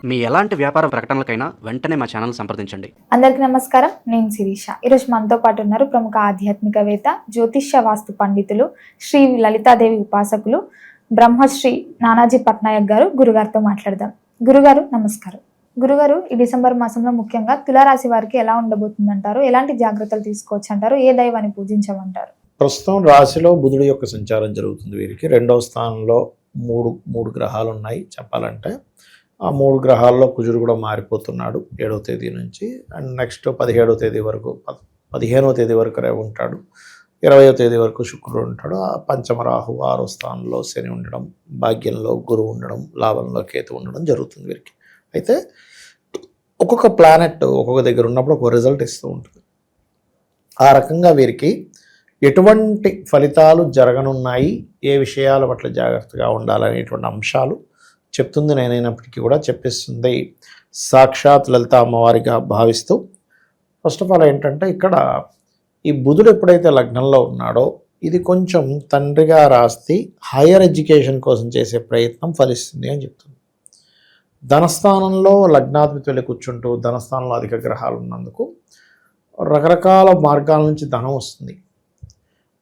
మీ ఎలాంటి వ్యాపార ప్రకటనలకైనా వెంటనే మా ఛానల్ సంప్రదించండి. అందరికీ నమస్కారం. నేను శిరీష. ఈరోజు మనతో పాటు ఉన్నారు ప్రముఖ ఆధ్యాత్మికవేత్త, జ్యోతిష్య వాస్తు పండితులు, శ్రీ లలితాదేవి ఉపాసకులు, బ్రహ్మశ్రీ నానాజీ పట్నాయక్ గారు. గురుగారితో మాట్లాడదాం. గురుగారు నమస్కారం. గురుగారు, ఈ డిసెంబర్ మాసంలో ముఖ్యంగా తులారాశి వారికి ఎలా ఉండబోతుందంటారు? ఎలాంటి జాగ్రత్తలు తీసుకోవచ్చు అంటారు? ఏ దైవాన్ని పూజించమంటారు? ప్రస్తుతం రాశిలో బుధుడి యొక్క సంచారం జరుగుతుంది. వీరికి రెండవ స్థానంలో మూడు గ్రహాలు ఉన్నాయి చెప్పాలంటే. ఆ 3 గ్రహాల్లో కుజుడు కూడా మారిపోతున్నాడు 7వ తేదీ నుంచి. అండ్ నెక్స్ట్ 17వ తేదీ వరకు 15వ తేదీ వరకు ఉంటాడు. 20వ తేదీ వరకు శుక్రుడు ఉంటాడు. ఆ పంచమ రాహు 6వ స్థానంలో శని ఉండడం, భాగ్యంలో గురువు ఉండడం, లాభంలో కేతు ఉండడం జరుగుతుంది వీరికి. అయితే ఒక్కొక్క ప్లానెట్ ఒక్కొక్క దగ్గర ఉన్నప్పుడు ఒక రిజల్ట్ ఇస్తూ ఉంటుంది. ఆ రకంగా వీరికి ఎటువంటి ఫలితాలు జరగనున్నాయి, ఏ విషయాల పట్ల జాగ్రత్తగా ఉండాలనేటువంటి అంశాలు చెప్తుంది నేనైనప్పటికీ కూడా చెప్పిస్తుంది సాక్షాత్ లలిత అమ్మవారిగా భావిస్తూ. ఫస్ట్ ఆఫ్ ఆల్ ఏంటంటే, ఇక్కడ ఈ బుధుడు ఎప్పుడైతే లగ్నంలో ఉన్నాడో, ఇది కొంచెం తండ్రిగా రాస్తి హైయర్ ఎడ్యుకేషన్ కోసం చేసే ప్రయత్నం ఫలిస్తుంది అని చెప్తుంది. ధనస్థానంలో లగ్నాధిపతి వెళ్ళి కూర్చుంటూ ధనస్థానంలో అధిక గ్రహాలు ఉన్నందుకు రకరకాల మార్గాల నుంచి ధనం వస్తుంది.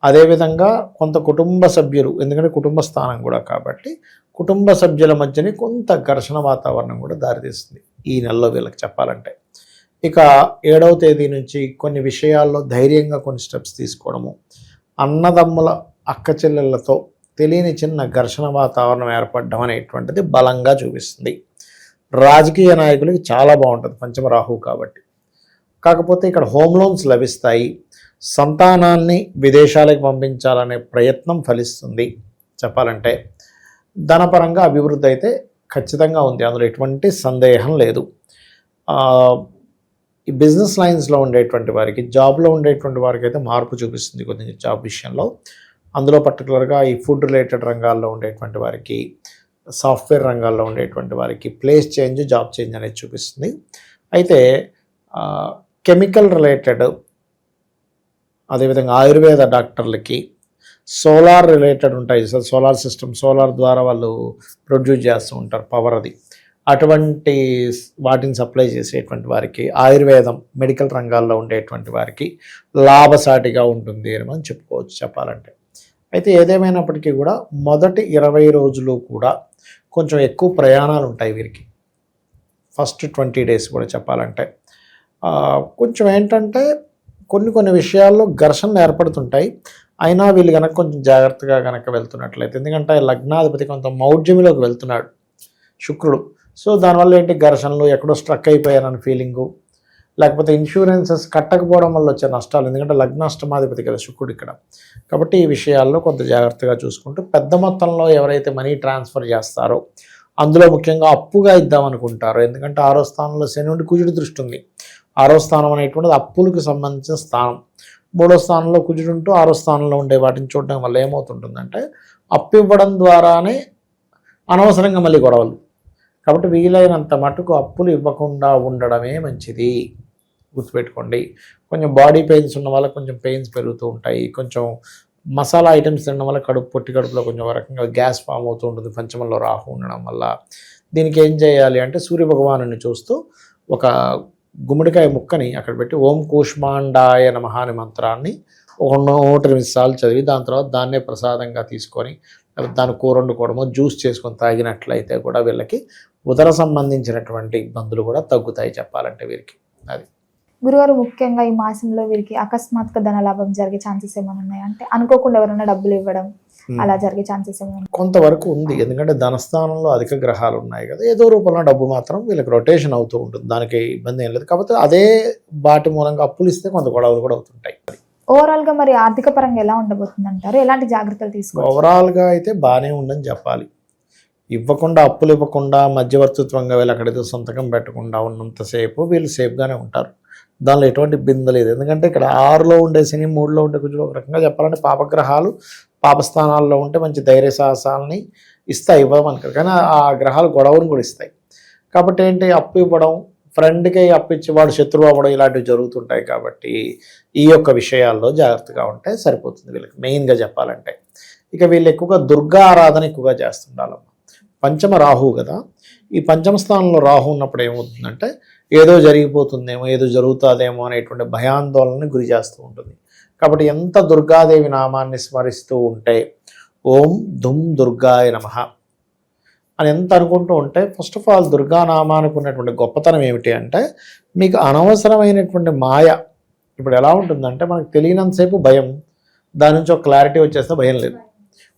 అదేవిధంగా కొంత కుటుంబ సభ్యులు, ఎందుకంటే కుటుంబ స్థానం కూడా కాబట్టి కుటుంబ సభ్యుల మధ్యనే కొంత ఘర్షణ వాతావరణం కూడా దారితీస్తుంది ఈ నెలలో వీళ్ళకి చెప్పాలంటే. ఇక 7వ తేదీ నుంచి కొన్ని విషయాల్లో ధైర్యంగా కొన్ని స్టెప్స్ తీసుకోవడము, అన్నదమ్ముల అక్క చెల్లెళ్ళతో తెలియని చిన్న ఘర్షణ వాతావరణం ఏర్పడడం అనేటువంటిది బలంగా చూపిస్తుంది. రాజకీయ నాయకులకి చాలా బాగుంటుంది పంచమ రాహువు కాబట్టి. కాకపోతే ఇక్కడ హోమ్ లోన్స్ లభిస్తాయి. సంతానాన్ని విదేశాలకు పంపించాలనే ప్రయత్నం ఫలిస్తుంది చెప్పాలంటే. ధనపరంగా అభివృద్ధి అయితే ఖచ్చితంగా ఉంది, అందులో ఎటువంటి సందేహం లేదు. ఈ బిజినెస్ లైన్స్లో ఉండేటువంటి వారికి, జాబ్లో ఉండేటువంటి వారికి అయితే మార్పు చూపిస్తుంది కొద్దిగా జాబ్ విషయంలో. అందులో పర్టికులర్గా ఈ ఫుడ్ రిలేటెడ్ రంగాల్లో ఉండేటువంటి వారికి, సాఫ్ట్వేర్ రంగాల్లో ఉండేటువంటి వారికి ప్లేస్ చేంజ్, జాబ్ చేంజ్ అనేది చూపిస్తుంది. అయితే కెమికల్ రిలేటెడ్, అదేవిధంగా ఆయుర్వేద డాక్టర్లకి, సోలార్ రిలేటెడ్ ఉంటాయి, సోలార్ సిస్టమ్, సోలార్ ద్వారా వాళ్ళు ప్రొడ్యూస్ చేస్తూ ఉంటారు పవర్, అది అటువంటి వాటిని సప్లై చేసేటువంటి వారికి, ఆయుర్వేదం మెడికల్ రంగాల్లో ఉండేటువంటి వారికి లాభసాటిగా ఉంటుంది అని మనం చెప్పుకోవచ్చు చెప్పాలంటే. అయితే ఏదేమైనప్పటికీ కూడా మొదటి 20 రోజులు కూడా కొంచెం ఎక్కువ ప్రయాణాలు ఉంటాయి వీరికి. ఫస్ట్ 20 డేస్ కూడా చెప్పాలంటే కొంచెం ఏంటంటే కొన్ని విషయాల్లో ఘర్షణలు ఏర్పడుతుంటాయి. అయినా వీళ్ళు కనుక కొంచెం జాగ్రత్తగా కనుక వెళ్తున్నట్లయితే, ఎందుకంటే లగ్నాధిపతి కొంత మౌఢ్యంలోకి వెళ్తున్నాడు శుక్రుడు. సో దానివల్ల ఏంటి, ఘర్షణలు, ఎక్కడో స్ట్రక్ అయిపోయారని ఫీలింగు, లేకపోతే ఇన్సూరెన్సెస్ కట్టకపోవడం వల్ల వచ్చే నష్టాలు, ఎందుకంటే లగ్నాష్టమాధిపతి కదా శుక్రుడు ఇక్కడ. కాబట్టి ఈ విషయాల్లో కొంత జాగ్రత్తగా చూసుకుంటూ, పెద్ద మొత్తంలో ఎవరైతే మనీ ట్రాన్స్ఫర్ చేస్తారో, అందులో ముఖ్యంగా అప్పుగా ఇద్దామనుకుంటారో, ఎందుకంటే 6వ స్థానంలో శని నుండి కుజుడి దృష్టి ఉంది. 6వ స్థానం అనేటువంటిది అప్పులకు సంబంధించిన స్థానం. 3వ స్థానంలో కుజుడు ఉంటూ 6వ స్థానంలో ఉండే వాటిని చూడడం వల్ల ఏమవుతుంటుందంటే, అప్పు ఇవ్వడం ద్వారానే అనవసరంగా మళ్ళీ గొడవలు. కాబట్టి వీలైనంత మటుకు అప్పులు ఇవ్వకుండా ఉండడమే మంచిది, గుర్తుపెట్టుకోండి. కొంచెం బాడీ పెయిన్స్ ఉన్న వల్ల కొంచెం పెయిన్స్ పెరుగుతూ ఉంటాయి. కొంచెం మసాలా ఐటమ్స్ తినడం వల్ల పొట్టి కడుపులో కొంచెం రకంగా గ్యాస్ ఫామ్ అవుతూ ఉంటుంది పంచమంలో రాహు ఉండడం వల్ల. దీనికి ఏం చేయాలి అంటే, సూర్యభగవాను చూస్తూ ఒక గుమ్మడికాయ ముక్కని అక్కడ పెట్టి ఓం కూష్మాండాయ నమః అనే మంత్రాన్ని ఒక 108 సార్లు చదివి, దాని తర్వాత దాన్నే ప్రసాదంగా తీసుకొని దాని కూర వండుకోవడమో, జ్యూస్ చేసుకొని తాగినట్లయితే కూడా వీళ్ళకి ఉదర సంబంధించినటువంటి ఇబ్బందులు కూడా తగ్గుతాయి చెప్పాలంటే వీరికి. అది గురుగారు, ముఖ్యంగా ఈ మాసంలో వీరికి అకస్మాత్తుగా ధన లాభం జరిగే ఛాన్సెస్ ఏమైనా ఉన్నాయి అంటే, అనుకోకుండా ఎవరైనా డబ్బులు ఇవ్వడం అలా జరిగే ఛాన్సెస్ ఏమైనా? కొంతవరకు ఉంది, ఎందుకంటే ధనస్థానంలో అధిక గ్రహాలు ఉన్నాయి కదా, ఏదో రూపంలో డబ్బు మాత్రం వీళ్ళకి రొటేషన్ అవుతూ ఉంటుంది, దానికి ఇబ్బంది ఏం లేదు. కాకపోతే అదే వాటి మూలంగా అప్పులు ఇస్తే కొంత గొడవలు కూడా అవుతుంటాయి. ఓవరాల్గా మరి ఆర్థిక పరంగా ఎలా ఉండబోతుంది అంటారు? ఎలాంటి జాగ్రత్తలు తీసుకోవాలి? ఓవరాల్గా అయితే బాగానే ఉందని చెప్పాలి. ఇవ్వకుండా, అప్పులు ఇవ్వకుండా, మధ్యవర్తిత్వంగా వీళ్ళు అక్కడైతే సంతకం పెట్టకుండా ఉన్నంతసేపు వీళ్ళు సేఫ్గానే ఉంటారు. దానిలో ఎటువంటి ఇబ్బంది లేదు. ఎందుకంటే ఇక్కడ 6లో ఉండే శని, 3లో ఉండే కుజుడు, ఒక రకంగా చెప్పాలంటే పాపగ్రహాలు పాపస్థానాల్లో ఉంటే మంచి ధైర్య సాహసాలని ఇస్తాయి, ఇవ్వమని. కానీ ఆ గ్రహాలు గొడవను కూడా ఇస్తాయి. కాబట్టి ఏంటి, అప్పు ఇవ్వడం, ఫ్రెండ్కి అప్పిచ్చి వాడు శత్రువు అవ్వడం, ఇలాంటివి జరుగుతుంటాయి. కాబట్టి ఈ యొక్క విషయాల్లో జాగ్రత్తగా ఉంటే సరిపోతుంది వీళ్ళకి మెయిన్గా చెప్పాలంటే. ఇక వీళ్ళు ఎక్కువగా దుర్గా ఆరాధన ఎక్కువగా చేస్తుండాలమ్మా. పంచమ రాహు కదా, ఈ పంచమ స్థానంలో రాహు ఉన్నప్పుడు ఏమవుతుందంటే ఏదో జరిగిపోతుందేమో, ఏదో జరుగుతుందేమో అనేటువంటి భయాందోళనని గురి చేస్తూ ఉంటుంది. కాబట్టి ఎంత దుర్గాదేవి నామాన్ని స్మరిస్తూ ఉంటే ఓం దుమ్ దుర్గాయ నమః అని ఎంత అనుకుంటూ ఉంటే, ఫస్ట్ ఆఫ్ ఆల్ దుర్గానామానికి ఉన్నటువంటి గొప్పతనం ఏమిటి అంటే మీకు అనవసరమైనటువంటి మాయ. ఇప్పుడు ఎలా ఉంటుందంటే మనకు తెలియనంతసేపు భయం, దాని నుంచి ఒక క్లారిటీ వచ్చేస్తే భయం లేదు.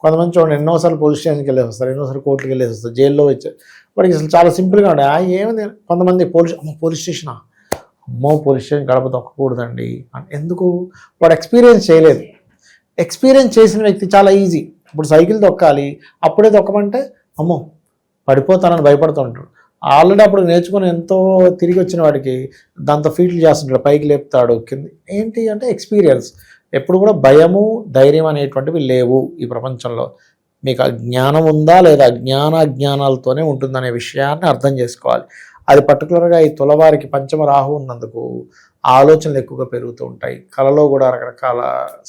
కొంతమంది చూడండి ఎన్నోసార్లు పోలీస్ స్టేషన్కి వెళ్ళేసి వస్తారు, ఎన్నోసార్లు కోర్టుకి వెళ్ళేసి వస్తారు, జైల్లో వచ్చారు. వాడికి అసలు చాలా సింపుల్గా ఉండే ఏమైంది. కొంతమంది పోలీస్ స్టేషనా, అమ్మో పోలీస్ స్టేషన్ గడప తొక్కకూడదండి ఎందుకు, వాడు ఎక్స్పీరియన్స్ చేయలేదు. ఎక్స్పీరియన్స్ చేసిన వ్యక్తి చాలా ఈజీ. ఇప్పుడు సైకిల్ తొక్కాలి, అప్పుడే తొక్కమంటే అమ్మో పడిపోతానని భయపడుతూ ఉంటాడు. ఆల్రెడీ అప్పుడు నేర్చుకుని ఎంతో తిరిగి వచ్చిన వాడికి దాంతో ఫీట్లు చేస్తుంటాడు, పైకి లేపుతాడు కింద. ఏంటి అంటే ఎక్స్పీరియన్స్. ఎప్పుడు కూడా భయము ధైర్యం అనేటువంటివి లేవు ఈ ప్రపంచంలో. మీకు జ్ఞానం ఉందా లేదా అజ్ఞానాలతోనే ఉంటుందనే విషయాన్ని అర్థం చేసుకోవాలి. అది పర్టికులర్గా ఈ తులవారికి పంచమ రాహు ఉన్నందుకు ఆలోచనలు ఎక్కువగా పెరుగుతూ ఉంటాయి. కళలో కూడా రకరకాల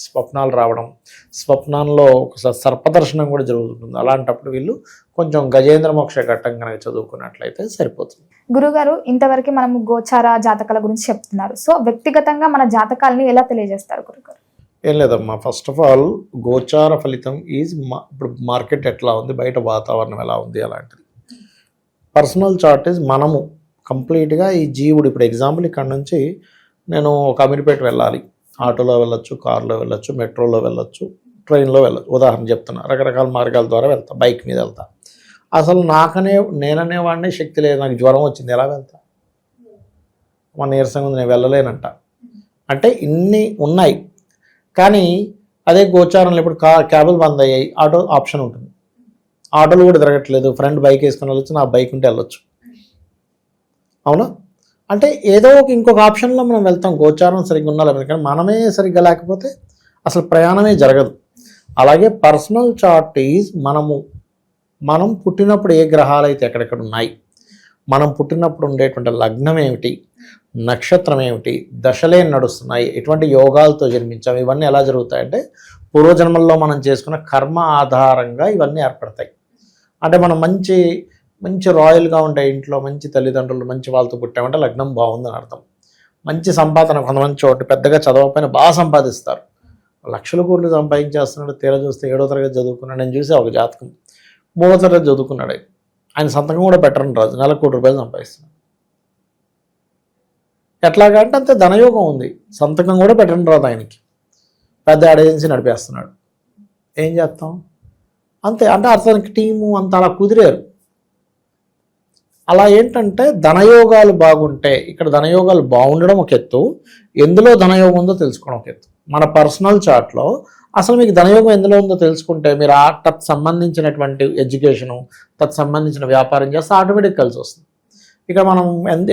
స్వప్నాలు రావడం, స్వప్నంలో ఒకసారి సర్పదర్శనం కూడా జరుగుతుంది. అలాంటప్పుడు వీళ్ళు కొంచెం గజేంద్ర మోక్ష ఘట్టం కనుక చదువుకున్నట్లయితే సరిపోతుంది. గురుగారు, ఇంతవరకు మనము గోచార జాతకాల గురించి చెప్తున్నారు. సో వ్యక్తిగతంగా మన జాతకాలని ఎలా తెలియజేస్తారు గురుగారు? ఏం లేదమ్మా, ఫస్ట్ ఆఫ్ ఆల్ గోచార ఫలితం ఈజ్ ఇప్పుడు మార్కెట్ ఎట్లా ఉంది, బయట వాతావరణం ఎలా ఉంది అలాంటిది. పర్సనల్ చార్ట్ ఈజ్ మనము కంప్లీట్గా ఈ జీవుడు. ఇప్పుడు ఎగ్జాంపుల్ ఇక్కడ నుంచి నేను ఒక అమీర్పేట వెళ్ళాలి, ఆటోలో వెళ్ళొచ్చు, కారులో వెళ్ళొచ్చు, మెట్రోలో వెళ్ళొచ్చు, ట్రైన్లో వెళ్ళొచ్చు, ఉదాహరణ చెప్తున్నా. రకరకాల మార్గాల ద్వారా వెళ్తా, బైక్ మీద వెళ్తా. అసలు నేననేవాడినే శక్తి లేదు, నాకు జ్వరం వచ్చింది, ఎలా వెళ్తా? మన నీరసంగా ఉంది, నేను వెళ్ళలేనంట. అంటే ఇన్ని ఉన్నాయి. కానీ అదే గోచారంలో ఇప్పుడు క్యాబులు బంద్ అయ్యాయి, ఆటో ఆప్షన్ ఉంటుంది. ఆటోలు కూడా తిరగట్లేదు, ఫ్రెండ్ బైక్ వేసుకొని వెళ్ళొచ్చు, నా బైక్ ఉంటే వెళ్ళొచ్చు. అవునా? అంటే ఏదో ఇంకొక ఆప్షన్లో మనం వెళ్తాం, గోచారం సరిగ్గా ఉండాలి. కానీ మనమే సరిగ్గా లేకపోతే అసలు ప్రయాణమే జరగదు. అలాగే పర్సనల్ చార్ట్ ఈజ్ మనం పుట్టినప్పుడు ఏ గ్రహాలు అయితే ఎక్కడెక్కడ ఉన్నాయి, మనం పుట్టినప్పుడు ఉండేటువంటి లగ్నం ఏమిటి, నక్షత్రం ఏమిటి, దశలే నడుస్తున్నాయి, ఎటువంటి యోగాలతో జన్మించాం, ఇవన్నీ ఎలా జరుగుతాయంటే పూర్వజన్మల్లో మనం చేసుకున్న కర్మ ఆధారంగా ఇవన్నీ ఏర్పడతాయి. అంటే మనం మంచి రాయల్గా ఉండే ఇంట్లో, మంచి తల్లిదండ్రులు, మంచి వాళ్ళతో పుట్టామంటే లగ్నం బాగుందని అర్థం. మంచి సంపాదన, కొంతమంది చోటు పెద్దగా చదవకపోయినా బాగా సంపాదిస్తారు, లక్షల కోట్లు సంపాదించేస్తున్నాడు. తీరా చూస్తే 7వ తరగతి చదువుకున్నాడు. నేను చూసే ఒక జాతకం 3వ తరగతి చదువుకున్నాడు. ఆయన సంతకం కూడా పెట్టరని రాజు, నెలకు ₹1,00,00,000 సంపాదిస్తున్నాడు. ఎట్లాగా అంటే అంతే ధనయోగం ఉంది, సంతకం కూడా పెట్టండి రాదు ఆయనకి. పెద్ద ఏజెన్సీ నడిపేస్తున్నాడు. ఏం చేస్తాం? అంతే. అంటే అతనికి టీము అంత అలా కుదిరారు. అలా ఏంటంటే ధనయోగాలు బాగుంటే, ఇక్కడ ధనయోగాలు బాగుండడం ఒక ఎత్తు, ఎందులో ధనయోగం ఉందో తెలుసుకోవడం ఒక ఎత్తు. మన పర్సనల్ చార్ట్లో అసలు మీకు ధనయోగం ఎందులో ఉందో తెలుసుకుంటే మీరు తత్ సంబంధించినటువంటి ఎడ్యుకేషను, తత్ సంబంధించిన వ్యాపారం చేస్తే ఆటోమేటిక్ కలిసి వస్తుంది. ఇక మనం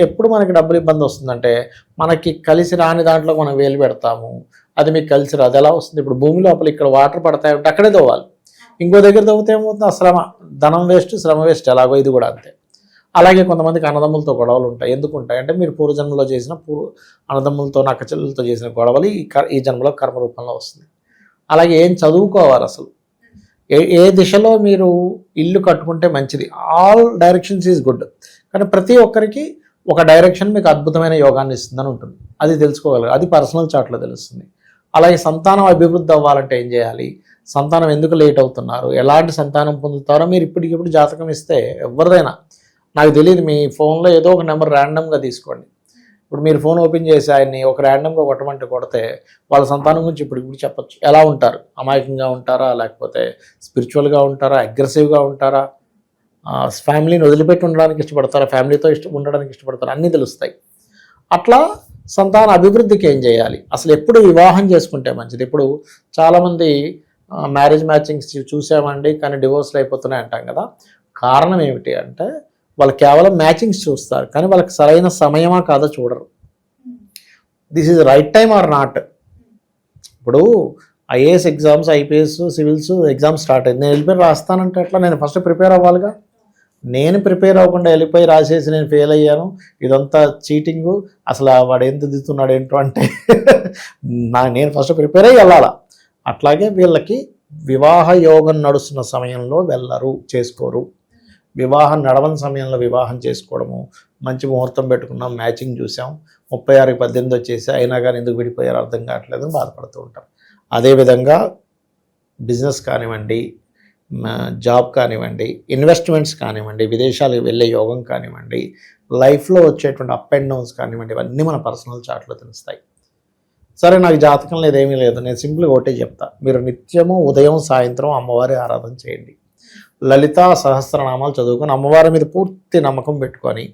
ఎప్పుడు మనకి డబ్బులు ఇబ్బంది వస్తుందంటే మనకి కలిసి రాని దాంట్లో మనం వేలు పెడతాము, అది మీకు కలిసి రాదు. ఎలా వస్తుంది? ఇప్పుడు భూమి లోపల ఇక్కడ వాటర్ పడతాయంటే అక్కడే తవ్వాలి, ఇంకో దగ్గర తవ్వుతే ఏమవుతుంది? శ్రమ, ధనం వేస్ట్, శ్రమ వేస్ట్. ఎలాగో ఇది కూడా అంతే. అలాగే కొంతమందికి అన్నదమ్ములతో గొడవలు ఉంటాయి. ఎందుకు ఉంటాయి అంటే మీరు పూర్వజన్మలో చేసిన అన్నదమ్ములతో, నక్కచెల్లెలతో చేసిన గొడవలు ఈ జన్మలో కర్మ రూపంలో వస్తుంది. అలాగే ఏం చదువుకోవాలి, అసలు ఏ దిశలో మీరు ఇల్లు కట్టుకుంటే మంచిది. ఆల్ డైరెక్షన్స్ ఈజ్ గుడ్, కానీ ప్రతి ఒక్కరికి ఒక డైరెక్షన్ మీకు అద్భుతమైన యోగాన్ని ఇస్తుందని ఉంటుంది. అది తెలుసుకోగలరు, అది పర్సనల్ చార్ట్లో తెలుస్తుంది. అలాగే సంతానం అభివృద్ధి అవ్వాలంటే ఏం చేయాలి, సంతానం ఎందుకు లేట్ అవుతున్నారు, ఎలాంటి సంతానం పొందుతారో మీరు ఇప్పటికిప్పుడు జాతకం ఇస్తే ఎవరిదైనా, నాకు తెలియదు, మీ ఫోన్లో ఏదో ఒక నెంబర్ ర్యాండమ్గా తీసుకోండి. ఇప్పుడు మీరు ఫోన్ ఓపెన్ చేసి ఆయన్ని ఒక ర్యాండమ్గా కొట్టమంటే కొడితే వాళ్ళ సంతానం గురించి ఇప్పుడు చెప్పచ్చు. ఎలా ఉంటారు, అమాయకంగా ఉంటారా, లేకపోతే స్పిరిచువల్గా ఉంటారా, అగ్రెసివ్గా ఉంటారా, ఫ్యామిలీని వదిలిపెట్టి ఉండడానికి ఇష్టపడతారా, ఫ్యామిలీతో ఉండడానికి ఇష్టపడతారా, అన్నీ తెలుస్తాయి. అట్లా సంతాన అభివృద్ధికి ఏం చేయాలి, అసలు ఎప్పుడు వివాహం చేసుకుంటే మంచిది. ఇప్పుడు చాలామంది మ్యారేజ్ మ్యాచింగ్స్ చూసామండి కానీ డివోర్స్లు అయిపోతున్నాయి అంటాం కదా. కారణం ఏమిటి అంటే వాళ్ళు కేవలం మ్యాచింగ్స్ చూస్తారు, కానీ వాళ్ళకి సరైన సమయమా కాదో చూడరు. This is right time or not. ఇప్పుడు IAS exams, IPS, civils exams start అయింది, నేను వెళ్ళిపోయి రాస్తానంటే ఎట్లా? నేను ఫస్ట్ ప్రిపేర్ అవ్వాలిగా. నేను ప్రిపేర్ అవ్వకుండా వెళ్ళిపోయి రాసేసి నేను ఫెయిల్ అయ్యాను, ఇదంతా చీటింగు, అసలు వాడు ఏం దిద్దుతున్నాడు ఏంటో అంటే నేను ఫస్ట్ ప్రిపేర్ అయ్యి వెళ్ళాలా. అట్లాగే వీళ్ళకి వివాహ యోగం నడుస్తున్న సమయంలో వెళ్ళరు, చేసుకోరు. వివాహం నడవని సమయంలో వివాహం చేసుకోవడము, మంచి ముహూర్తం పెట్టుకున్నాం, మ్యాచింగ్ చూసాం, 36కి 18 వచ్చేసి అయినా కానీ ఎందుకు విడిపోయారో అర్థం కావట్లేదు బాధపడుతూ ఉంటాం. అదేవిధంగా బిజినెస్ కానివ్వండి, జాబ్ కానివ్వండి, ఇన్వెస్ట్మెంట్స్ కానివ్వండి, విదేశాలకు వెళ్ళే యోగం కానివ్వండి, లైఫ్లో వచ్చేటువంటి అప్ అండ్ డౌన్స్ కానివ్వండి, ఇవన్నీ మన పర్సనల్ చార్ట్లో తెలుస్తాయి. సరే నాకు జాతకం లేదు, ఏమీ లేదు, నేను సింపుల్గా ఒకటే చెప్తా, మీరు నిత్యము ఉదయం సాయంత్రం అమ్మవారి ఆరాధన చేయండి, లలితా సహస్రనామాలు చదువుకొని అమ్మవారి మీద పూర్తి నమ్మకం పెట్టుకొని,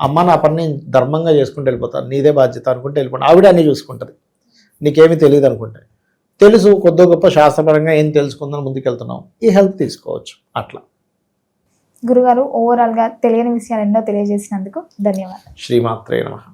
అమ్మ నా పని నేను ధర్మంగా చేసుకుంటూ వెళ్ళిపోతాను, నీదే బాధ్యత అనుకుంటే వెళ్ళిపోండి. ఆవిడ అన్నీ చూసుకుంటుంది, నీకేమీ తెలియదు అనుకుంటే. తెలుసు కొద్ది గొప్ప శాస్త్రపరంగా ఏం తెలుసుకుందని ముందుకెళ్తున్నాం, ఈ హెల్ప్ తీసుకోవచ్చు. అట్లా గురుగారు ఓవరాల్గా తెలియని విషయాలు ఎన్నో తెలియజేసినందుకు ధన్యవాదాలు. శ్రీమాత్రే నమః.